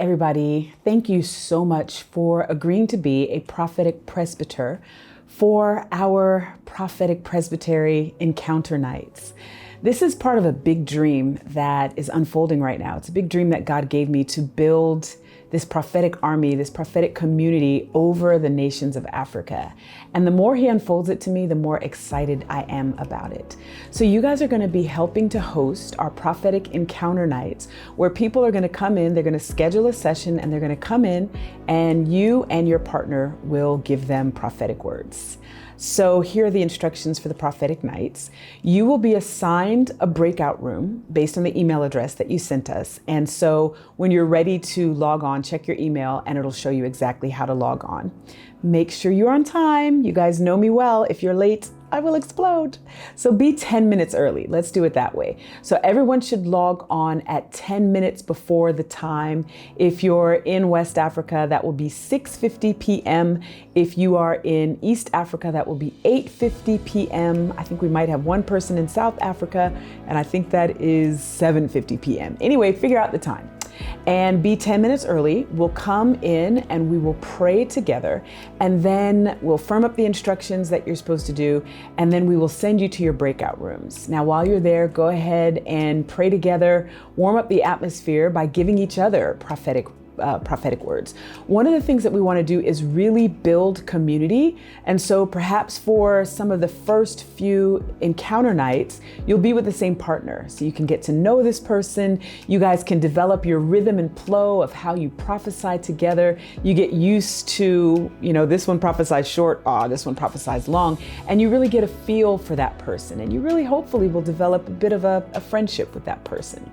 Everybody, thank you so much for agreeing to be a prophetic presbyter for our prophetic presbytery encounter nights. This is part of a big dream that is unfolding right now. It's a big dream that God gave me to build this prophetic army, this prophetic community over the nations of Africa. And the more He unfolds it to me, the more excited I am about it. So you guys are going to be helping to host our prophetic encounter nights, where people are going to come in, they're going to schedule a session, and they're going to come in, and you and your partner will give them prophetic words. So here are the instructions for the prophetic nights. You will be assigned a breakout room based on the email address that you sent us. And so when you're ready to log on, check your email and it'll show you exactly how to log on. Make sure you're on time. You guys know me well. If you're late, I will explode. So be 10 minutes early. Let's do it that way. So everyone should log on at 10 minutes before the time. If you're in West Africa, that will be 6:50 p.m. If you are in East Africa, that will be 8:50 p.m. I think we might have one person in South Africa, and I think that is 7:50 p.m. Anyway, figure out the time. And be 10 minutes early. We'll come in and we will pray together, and then we'll firm up the instructions that you're supposed to do, and then we will send you to your breakout rooms. Now, while you're there, go ahead and pray together, warm up the atmosphere by giving each other prophetic words. One of the things that we want to do is really build community. And so perhaps for some of the first few encounter nights, you'll be with the same partner. So you can get to know this person. You guys can develop your rhythm and flow of how you prophesy together. You get used to, this one prophesies short, this one prophesies long. And you really get a feel for that person. And you really hopefully will develop a bit of a friendship with that person.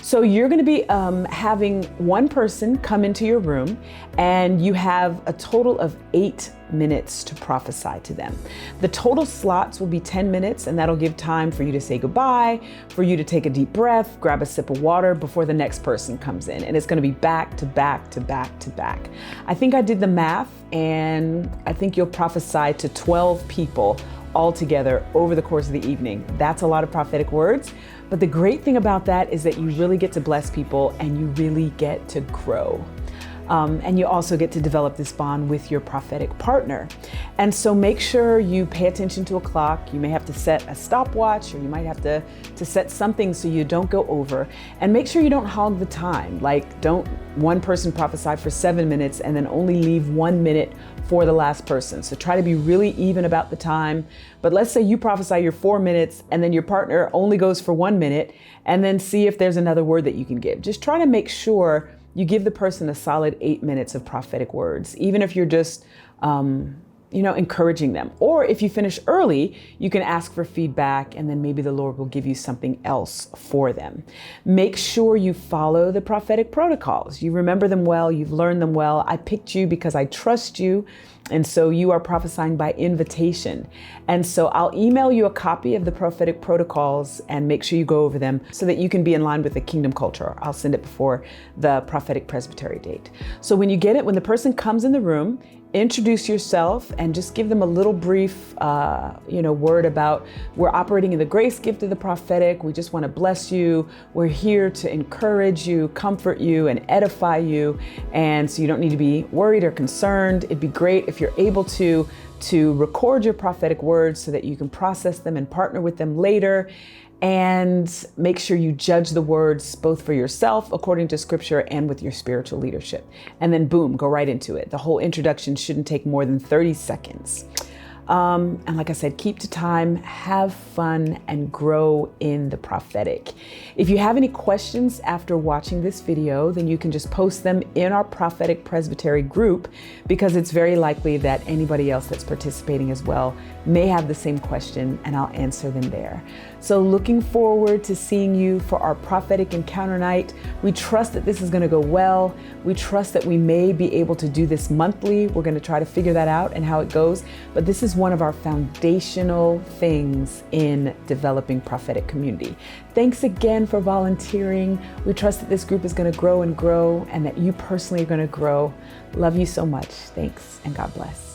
So you're going to be having one person come into your room, and you have a total of 8 minutes to prophesy to them. The total slots will be 10 minutes, and that'll give time for you to say goodbye, for you to take a deep breath, grab a sip of water before the next person comes in. And it's going to be back to back to back to back. I think I did the math, and I think you'll prophesy to 12 people all together over the course of the evening. That's a lot of prophetic words. But the great thing about that is that you really get to bless people, and you really get to grow. And you also get to develop this bond with your prophetic partner. And so make sure you pay attention to a clock. You may have to set a stopwatch, or you might have to set something so you don't go over. And make sure you don't hog the time. Like, don't one person prophesy for 7 minutes and then only leave 1 minute for the last person. So try to be really even about the time. But let's say you prophesy your 4 minutes and then your partner only goes for 1 minute, and then see if there's another word that you can give. Just try to make sure you give the person a solid 8 minutes of prophetic words, even if you're just, encouraging them. Or if you finish early, you can ask for feedback, and then maybe the Lord will give you something else for them. Make sure you follow the prophetic protocols. You remember them well, you've learned them well. I picked you because I trust you. And so you are prophesying by invitation. And so I'll email you a copy of the prophetic protocols, and make sure you go over them so that you can be in line with the kingdom culture. I'll send it before the prophetic presbytery date. So when you get it, when the person comes in the room, introduce yourself and just give them a little brief, word about, we're operating in the grace gift of the prophetic. We just want to bless you. We're here to encourage you, comfort you, and edify you. And so you don't need to be worried or concerned. It'd be great if you're able to record your prophetic words so that you can process them and partner with them later. And make sure you judge the words both for yourself according to scripture and with your spiritual leadership. And then boom, go right into it. The whole introduction shouldn't take more than 30 seconds. And like I said, keep to time, have fun, and grow in the prophetic. If you have any questions after watching this video, then you can just post them in our prophetic presbytery group, because it's very likely that anybody else that's participating as well may have the same question, and I'll answer them there. So looking forward to seeing you for our prophetic encounter night. We trust that this is going to go well. We trust that we may be able to do this monthly. We're going to try to figure that out and how it goes. But this is one of our foundational things in developing prophetic community. Thanks again for volunteering. We trust that this group is going to grow and grow, and that you personally are going to grow. Love you so much. Thanks, and God bless.